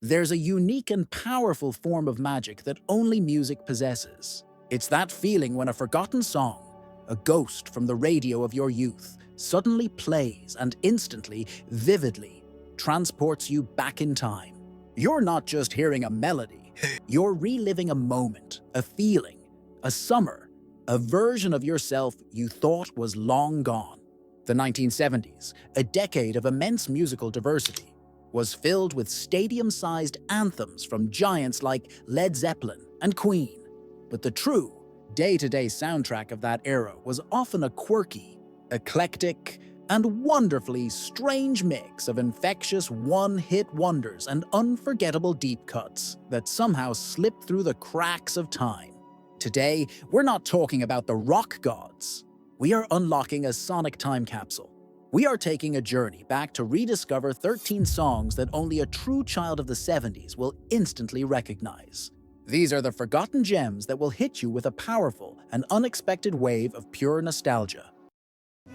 There's a unique and powerful form of magic that only music possesses. It's that feeling when a forgotten song, a ghost from the radio of your youth, suddenly plays and instantly, vividly, transports you back in time. You're not just hearing a melody, you're reliving a moment, a feeling, a summer, a version of yourself you thought was long gone. The 1970s, a decade of immense musical diversity, was filled with stadium-sized anthems from giants like Led Zeppelin and Queen. But the true, day-to-day soundtrack of that era was often a quirky, eclectic, and wonderfully strange mix of infectious one-hit wonders and unforgettable deep cuts that somehow slipped through the cracks of time. Today, we're not talking about the rock gods. We are unlocking a sonic time capsule. We are taking a journey back to rediscover 13 songs that only a true child of the 70s will instantly recognize. These are the forgotten gems that will hit you with a powerful and unexpected wave of pure nostalgia.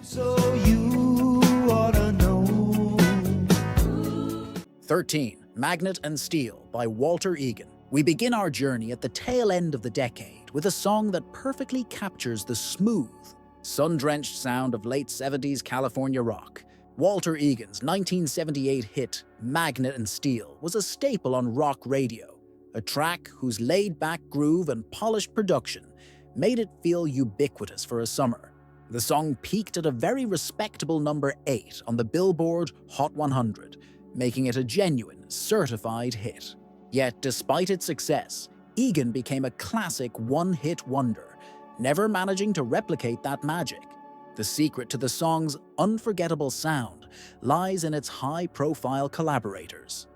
So you ought to know. 13. Magnet and Steel by Walter Egan. We begin our journey at the tail end of the decade with a song that perfectly captures the smooth, sun-drenched sound of late 70s California rock. Walter Egan's 1978 hit, Magnet and Steel, was a staple on rock radio, a track whose laid-back groove and polished production made it feel ubiquitous for a summer. The song peaked at a very respectable number 8 on the Billboard Hot 100, making it a genuine, certified hit. Yet, despite its success, Egan became a classic one-hit wonder, never managing to replicate that magic. The secret to the song's unforgettable sound lies in its high-profile collaborators.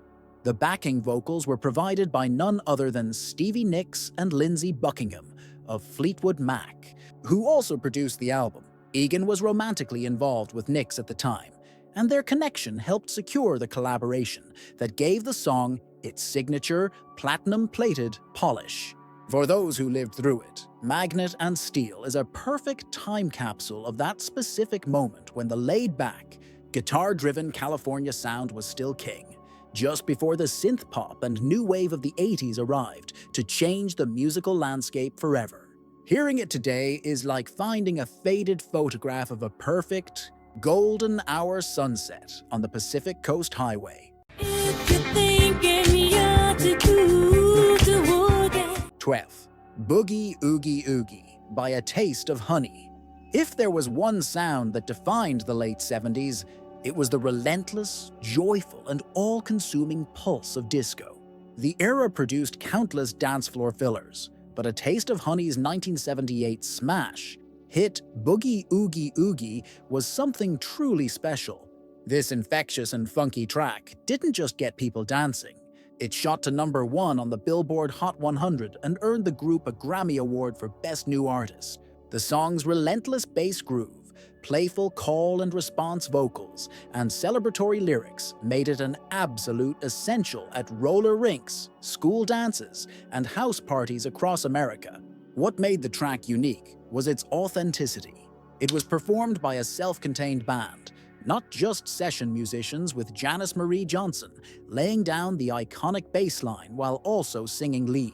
The backing vocals were provided by none other than Stevie Nicks and Lindsey Buckingham of Fleetwood Mac, who also produced the album. Egan was romantically involved with Nicks at the time, and their connection helped secure the collaboration that gave the song its signature platinum-plated polish. For those who lived through it, Magnet and Steel is a perfect time capsule of that specific moment when the laid-back, guitar-driven California sound was still king, just before the synth-pop and new wave of the 80s arrived to change the musical landscape forever. Hearing it today is like finding a faded photograph of a perfect, golden hour sunset on the Pacific Coast Highway. If you're thinking you're too cool to walk out. 12. Boogie Oogie Oogie by A Taste of Honey. If there was one sound that defined the late 70s, it was the relentless, joyful, and all-consuming pulse of disco. The era produced countless dance floor fillers, but A Taste of Honey's 1978 smash hit Boogie Oogie Oogie was something truly special. This infectious and funky track didn't just get people dancing. It shot to number 1 on the Billboard Hot 100 and earned the group a Grammy Award for Best New Artist. The song's relentless bass groove, playful call and response vocals, and celebratory lyrics made it an absolute essential at roller rinks, school dances, and house parties across America. What made the track unique was its authenticity. It was performed by a self-contained band, not just session musicians, with Janice Marie Johnson laying down the iconic bass line while also singing lead.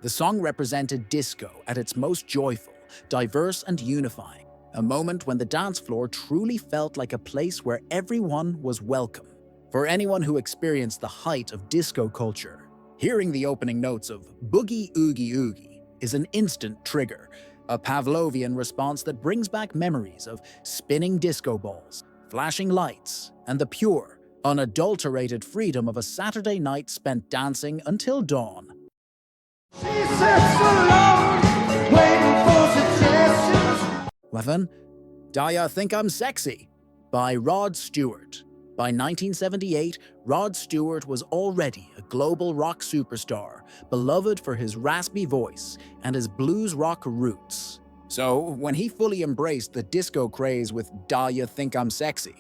The song represented disco at its most joyful, diverse, and unifying, a moment when the dance floor truly felt like a place where everyone was welcome. For anyone who experienced the height of disco culture, hearing the opening notes of Boogie Oogie Oogie is an instant trigger, a Pavlovian response that brings back memories of spinning disco balls, flashing lights, and the pure, unadulterated freedom of a Saturday night spent dancing until dawn. She sits alone, waiting for suggestions. 11. Do Ya Think I'm Sexy by Rod Stewart. By 1978, Rod Stewart was already a global rock superstar, beloved for his raspy voice and his blues rock roots. So, when he fully embraced the disco craze with Do Ya Think I'm Sexy,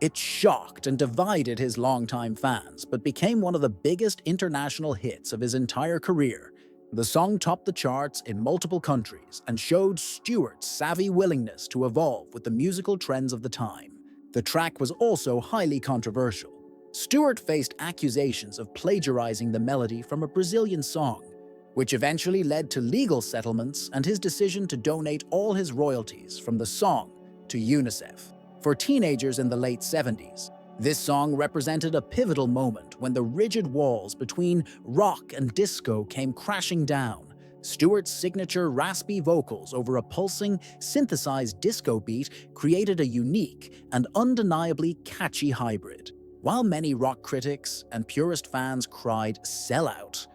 it shocked and divided his longtime fans, but became one of the biggest international hits of his entire career. The song topped the charts in multiple countries and showed Stewart's savvy willingness to evolve with the musical trends of the time. The track was also highly controversial. Stewart faced accusations of plagiarizing the melody from a Brazilian song, which eventually led to legal settlements and his decision to donate all his royalties from the song to UNICEF. For teenagers in the late 70s, this song represented a pivotal moment when the rigid walls between rock and disco came crashing down. Stewart's signature raspy vocals over a pulsing, synthesized disco beat created a unique and undeniably catchy hybrid. While many rock critics and purist fans cried "sellout,"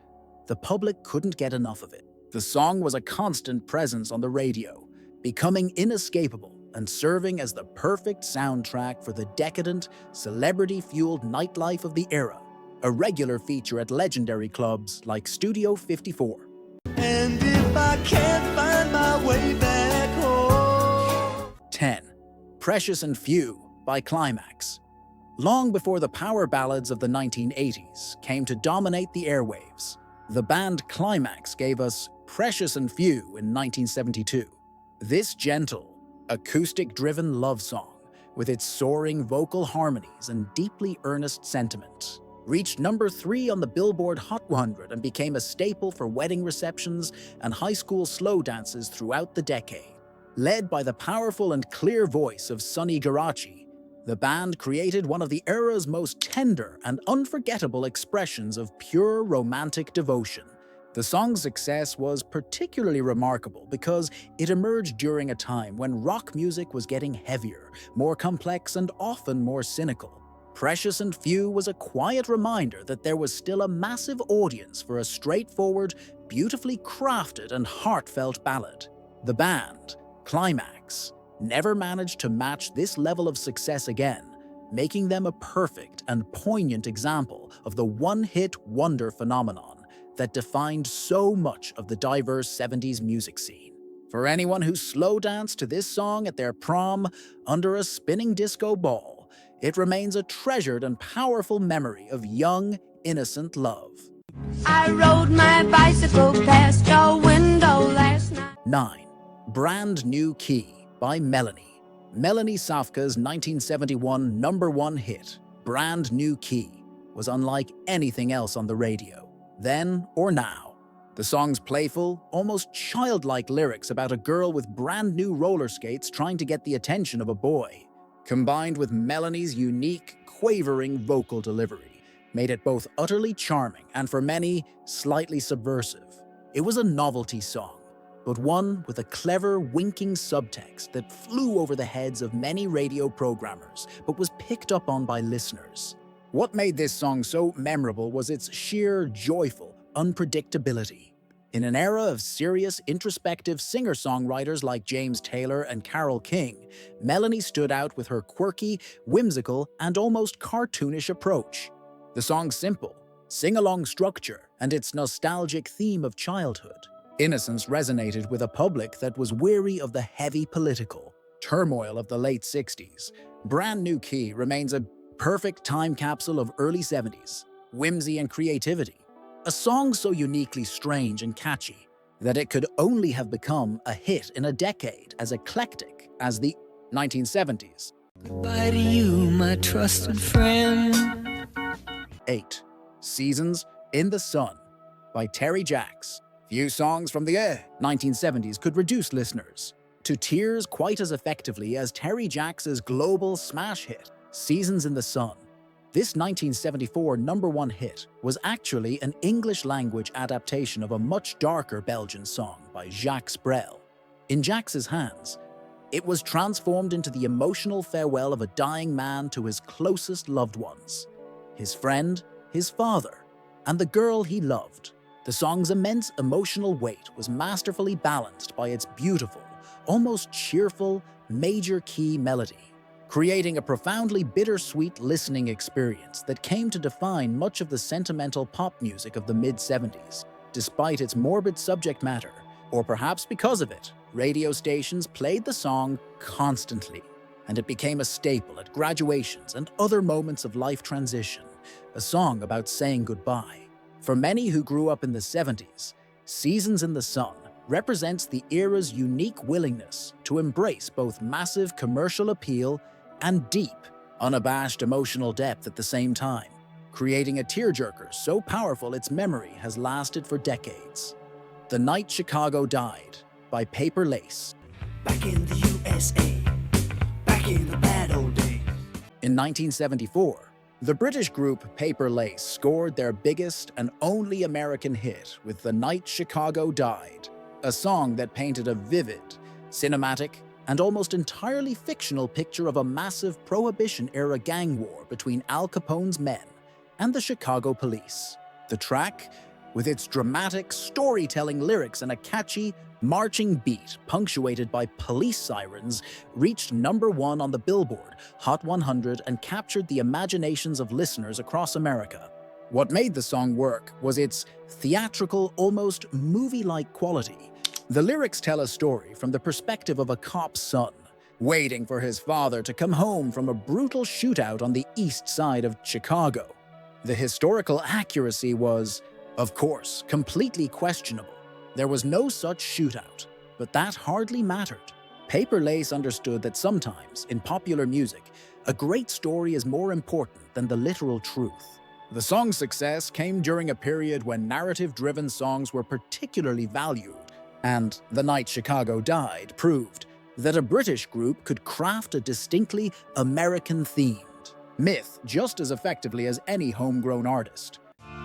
the public couldn't get enough of it. The song was a constant presence on the radio, becoming inescapable and serving as the perfect soundtrack for the decadent, celebrity-fueled nightlife of the era, a regular feature at legendary clubs like Studio 54. And if I can't find my way back home. 10. Precious and Few by Climax. Long before the power ballads of the 1980s came to dominate the airwaves, the band Climax gave us Precious and Few in 1972. This gentle, acoustic-driven love song, with its soaring vocal harmonies and deeply earnest sentiment, reached number 3 on the Billboard Hot 100 and became a staple for wedding receptions and high school slow dances throughout the decade. Led by the powerful and clear voice of Sonny Garachi, the band created one of the era's most tender and unforgettable expressions of pure romantic devotion. The song's success was particularly remarkable because it emerged during a time when rock music was getting heavier, more complex, and often more cynical. Precious and Few was a quiet reminder that there was still a massive audience for a straightforward, beautifully crafted, and heartfelt ballad. The band, Climax, never managed to match this level of success again, making them a perfect and poignant example of the one-hit wonder phenomenon that defined so much of the diverse 70s music scene. For anyone who slow danced to this song at their prom under a spinning disco ball, it remains a treasured and powerful memory of young, innocent love. I rode my bicycle past your window last night. 9. Brand New Key by Melanie. Melanie Safka's 1971 #1 hit, Brand New Key, was unlike anything else on the radio, then or now. The song's playful, almost childlike lyrics about a girl with brand new roller skates trying to get the attention of a boy, combined with Melanie's unique, quavering vocal delivery, made it both utterly charming and, for many, slightly subversive. It was a novelty song, but one with a clever, winking subtext that flew over the heads of many radio programmers, but was picked up on by listeners. What made this song so memorable was its sheer, joyful unpredictability. In an era of serious, introspective singer-songwriters like James Taylor and Carole King, Melanie stood out with her quirky, whimsical, and almost cartoonish approach. The song's simple, sing-along structure, and its nostalgic theme of childhood, innocence resonated with a public that was weary of the heavy political turmoil of the late 60s. Brand New Key remains a perfect time capsule of early 70s whimsy and creativity. A song so uniquely strange and catchy that it could only have become a hit in a decade as eclectic as the 1970s. Goodbye to you, my trusted friend. 8. Seasons in the Sun by Terry Jacks. Few songs from the 1970s could reduce listeners to tears quite as effectively as Terry Jacks's global smash hit, Seasons in the Sun. This 1974 #1 hit was actually an English-language adaptation of a much darker Belgian song by Jacques Brel. In Jacks's hands, it was transformed into the emotional farewell of a dying man to his closest loved ones, his friend, his father, and the girl he loved. The song's immense emotional weight was masterfully balanced by its beautiful, almost cheerful, major-key melody, creating a profoundly bittersweet listening experience that came to define much of the sentimental pop music of the mid-70s. Despite its morbid subject matter, or perhaps because of it, radio stations played the song constantly, and it became a staple at graduations and other moments of life transition, a song about saying goodbye. For many who grew up in the 70s, Seasons in the Sun represents the era's unique willingness to embrace both massive commercial appeal and deep, unabashed emotional depth at the same time, creating a tearjerker so powerful its memory has lasted for decades. The Night Chicago Died by Paper Lace. Back in the USA, back in the bad old days. In 1974, the British group Paper Lace scored their biggest and only American hit with The Night Chicago Died, a song that painted a vivid, cinematic, and almost entirely fictional picture of a massive Prohibition-era gang war between Al Capone's men and the Chicago police. The track, with its dramatic, storytelling lyrics and a catchy, marching beat punctuated by police sirens, reached #1 on the Billboard Hot 100 and captured the imaginations of listeners across America. What made the song work was its theatrical, almost movie-like quality. The lyrics tell a story from the perspective of a cop's son, waiting for his father to come home from a brutal shootout on the east side of Chicago. The historical accuracy was, of course, completely questionable. There was no such shootout, but that hardly mattered. Paper Lace understood that sometimes, in popular music, a great story is more important than the literal truth. The song's success came during a period when narrative-driven songs were particularly valued, and The Night Chicago Died proved that a British group could craft a distinctly American-themed myth just as effectively as any homegrown artist.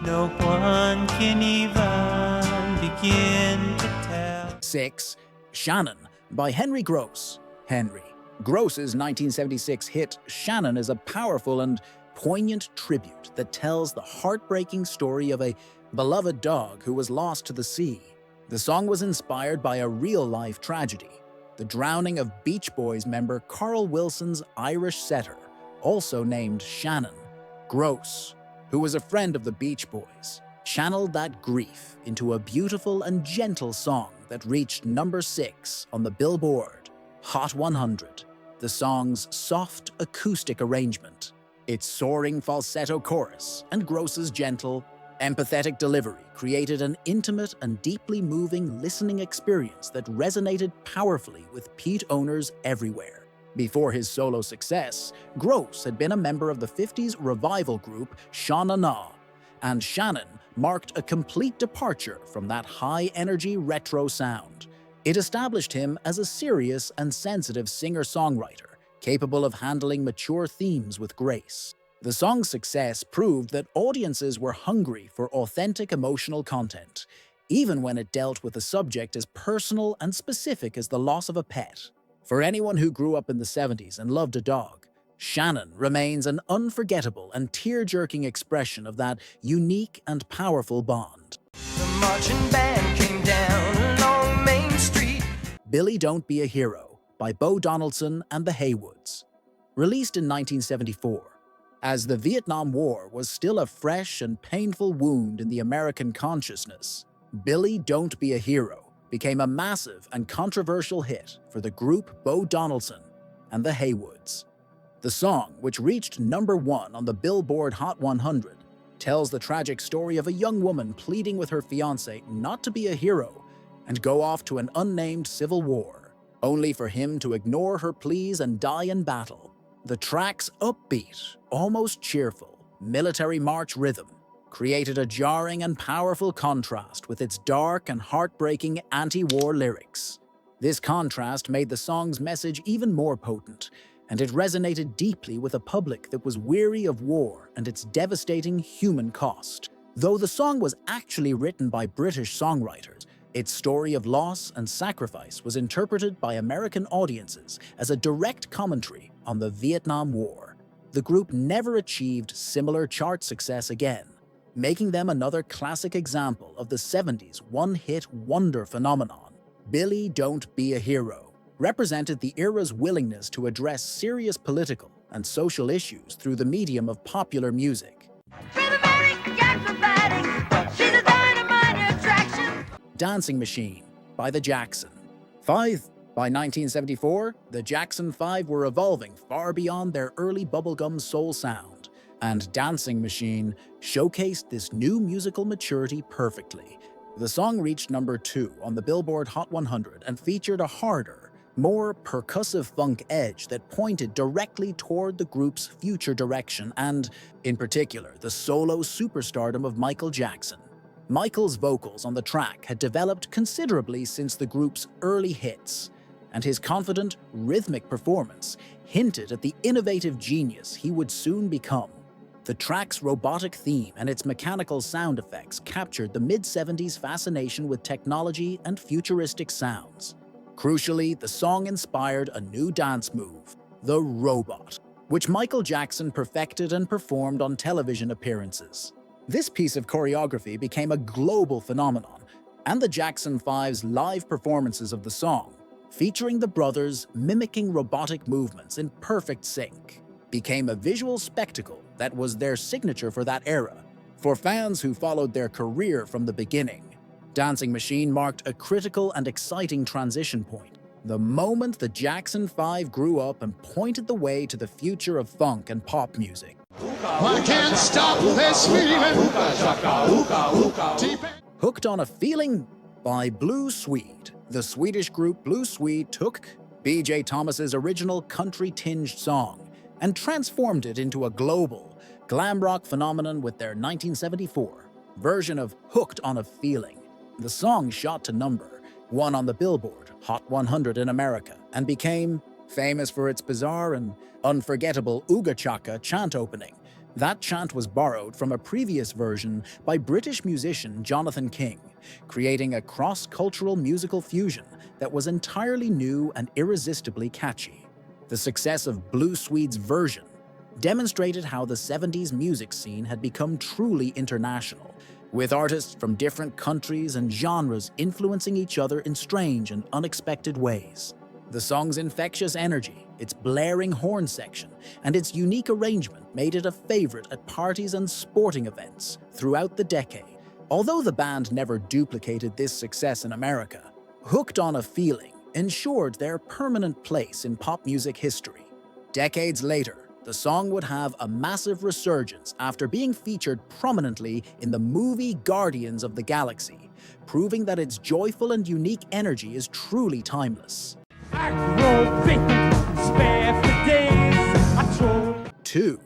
No one can even begin to tell. 6. Shannon by Henry Gross. Henry Gross's 1976 hit Shannon is a powerful and poignant tribute that tells the heartbreaking story of a beloved dog who was lost to the sea. The song was inspired by a real-life tragedy, the drowning of Beach Boys member Carl Wilson's Irish setter, also named Shannon. Gross, who was a friend of the Beach Boys, channeled that grief into a beautiful and gentle song that reached #6 on the Billboard Hot 100. The song's soft acoustic arrangement, its soaring falsetto chorus, and Gross's gentle, empathetic delivery created an intimate and deeply moving listening experience that resonated powerfully with Pete owners everywhere. Before his solo success, Gross had been a member of the 50s revival group Shannon, and Shannon marked a complete departure from that high-energy retro sound. It established him as a serious and sensitive singer-songwriter, capable of handling mature themes with grace. The song's success proved that audiences were hungry for authentic emotional content, even when it dealt with a subject as personal and specific as the loss of a pet. For anyone who grew up in the 70s and loved a dog, Shannon remains an unforgettable and tear-jerking expression of that unique and powerful bond. The marching band came down along Main Street. Billy Don't Be a Hero by Bo Donaldson and the Haywoods. Released in 1974, as the Vietnam War was still a fresh and painful wound in the American consciousness, Billy Don't Be a Hero became a massive and controversial hit for the group Bo Donaldson and the Haywoods. The song, which reached #1 on the Billboard Hot 100, tells the tragic story of a young woman pleading with her fiancé not to be a hero and go off to an unnamed civil war, only for him to ignore her pleas and die in battle. The track's upbeat, almost cheerful, military march rhythm created a jarring and powerful contrast with its dark and heartbreaking anti-war lyrics. This contrast made the song's message even more potent, and it resonated deeply with a public that was weary of war and its devastating human cost. Though the song was actually written by British songwriters, its story of loss and sacrifice was interpreted by American audiences as a direct commentary on the Vietnam War. The group never achieved similar chart success again, making them another classic example of the 70s one-hit wonder phenomenon. Billy Don't Be a Hero represented the era's willingness to address serious political and social issues through the medium of popular music. Dancing Machine by the Jackson 5. By 1974, the Jackson 5 were evolving far beyond their early bubblegum soul sound, and Dancing Machine showcased this new musical maturity perfectly. The song reached #2 on the Billboard Hot 100 and featured a harder, more percussive funk edge that pointed directly toward the group's future direction and, in particular, the solo superstardom of Michael Jackson. Michael's vocals on the track had developed considerably since the group's early hits, and his confident, rhythmic performance hinted at the innovative genius he would soon become. The track's robotic theme and its mechanical sound effects captured the mid-70s fascination with technology and futuristic sounds. Crucially, the song inspired a new dance move, the robot, which Michael Jackson perfected and performed on television appearances. This piece of choreography became a global phenomenon, and the Jackson 5's live performances of the song, featuring the brothers mimicking robotic movements in perfect sync, became a visual spectacle that was their signature for that era. For fans who followed their career from the beginning, Dancing Machine marked a critical and exciting transition point. The moment the Jackson 5 grew up and pointed the way to the future of funk and pop music. I can't stop this feeling. Hooked on a Feeling by Blue Swede. The Swedish group Blue Swede took B.J. Thomas's original country-tinged song and transformed it into a global, glam rock phenomenon with their 1974 version of Hooked on a Feeling. The song shot to number 1 on the Billboard Hot 100 in America and became famous for its bizarre and unforgettable Ooga Chaka chant opening. That chant was borrowed from a previous version by British musician Jonathan King, creating a cross-cultural musical fusion that was entirely new and irresistibly catchy. The success of Blue Swede's version demonstrated how the 70s music scene had become truly international, with artists from different countries and genres influencing each other in strange and unexpected ways. The song's infectious energy, its blaring horn section, and its unique arrangement made it a favorite at parties and sporting events throughout the decade. Although the band never duplicated this success in America, Hooked on a Feeling ensured their permanent place in pop music history. Decades later, the song would have a massive resurgence after being featured prominently in the movie Guardians of the Galaxy, proving that its joyful and unique energy is truly timeless. 2.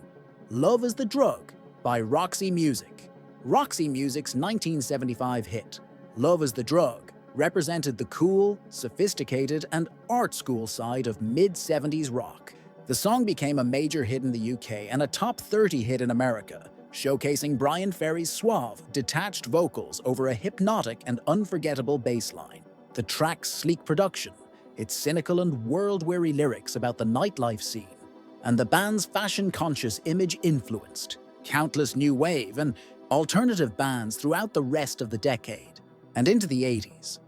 Love is the Drug by Roxy Music. Roxy Music's 1975 hit, Love is the Drug, represented the cool, sophisticated, and art school side of mid-70s rock. The song became a major hit in the UK and a top 30 hit in America, showcasing Bryan Ferry's suave, detached vocals over a hypnotic and unforgettable bass line. The track's sleek production, its cynical and world-weary lyrics about the nightlife scene, and the band's fashion-conscious image influenced countless new wave and alternative bands throughout the rest of the decade and into the 80s.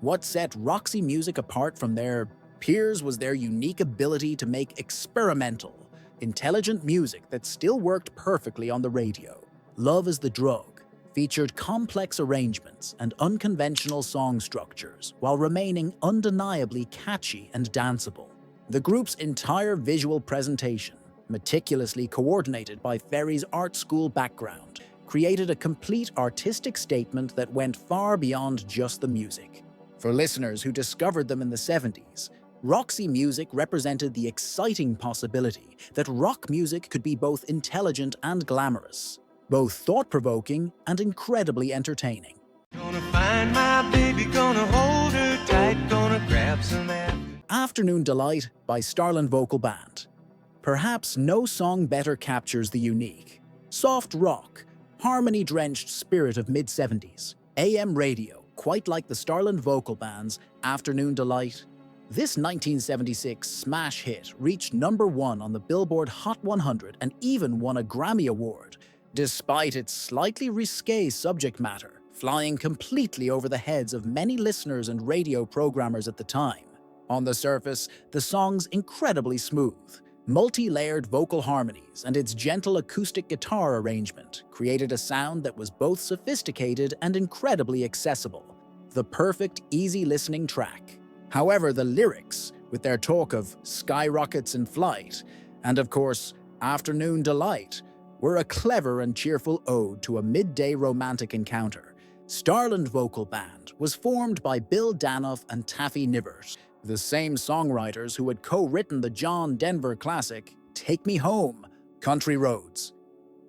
What set Roxy Music apart from their peers was their unique ability to make experimental, intelligent music that still worked perfectly on the radio. Love is the Drug featured complex arrangements and unconventional song structures while remaining undeniably catchy and danceable. The group's entire visual presentation, meticulously coordinated by Ferry's art school background, created a complete artistic statement that went far beyond just the music. For listeners who discovered them in the 70s, Roxy Music represented the exciting possibility that rock music could be both intelligent and glamorous, both thought-provoking and incredibly entertaining. Gonna find my baby, gonna hold her tight, gonna grab some Afternoon Delight by Starland Vocal Band. Perhaps no song better captures the unique, soft rock, harmony-drenched spirit of mid-70s AM radio, quite like the Starland Vocal Band's Afternoon Delight. This 1976 smash hit reached #1 on the Billboard Hot 100 and even won a Grammy Award, despite its slightly risque subject matter, flying completely over the heads of many listeners and radio programmers at the time. On the surface, the song's incredibly smooth, multi-layered vocal harmonies and its gentle acoustic guitar arrangement created a sound that was both sophisticated and incredibly accessible, the perfect, easy-listening track. However, the lyrics, with their talk of skyrockets in flight, and of course, Afternoon Delight, were a clever and cheerful ode to a midday romantic encounter. Starland Vocal Band was formed by Bill Danoff and Taffy Nivert. The same songwriters who had co-written the John Denver classic Take Me Home, Country Roads.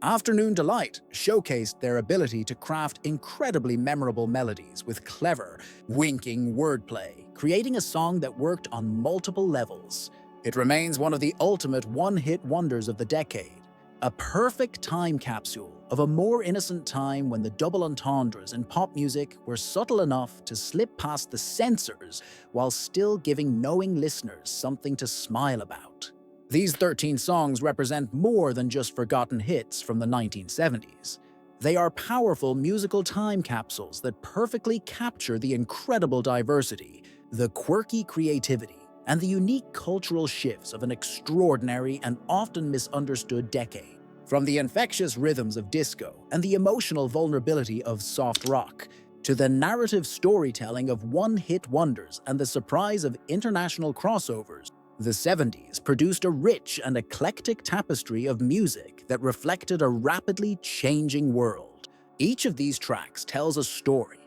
Afternoon Delight showcased their ability to craft incredibly memorable melodies with clever, winking wordplay, creating a song that worked on multiple levels. It remains one of the ultimate one-hit wonders of the decade, a perfect time capsule of a more innocent time when the double entendres in pop music were subtle enough to slip past the censors while still giving knowing listeners something to smile about. These 13 songs represent more than just forgotten hits from the 1970s. They are powerful musical time capsules that perfectly capture the incredible diversity, the quirky creativity, and the unique cultural shifts of an extraordinary and often misunderstood decade. From the infectious rhythms of disco and the emotional vulnerability of soft rock, to the narrative storytelling of one-hit wonders and the surprise of international crossovers, the 70s produced a rich and eclectic tapestry of music that reflected a rapidly changing world. Each of these tracks tells a story,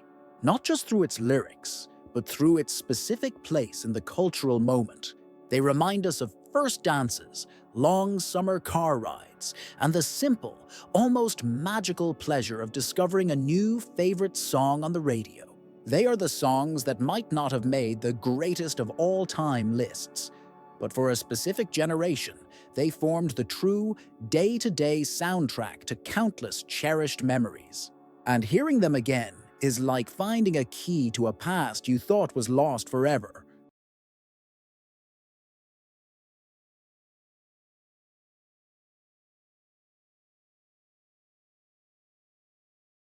not just through its lyrics, but through its specific place in the cultural moment. They remind us of first dances, long summer car rides, and the simple, almost magical pleasure of discovering a new favorite song on the radio. They are the songs that might not have made the greatest of all-time lists, but for a specific generation, they formed the true, day-to-day soundtrack to countless cherished memories. And hearing them again is like finding a key to a past you thought was lost forever.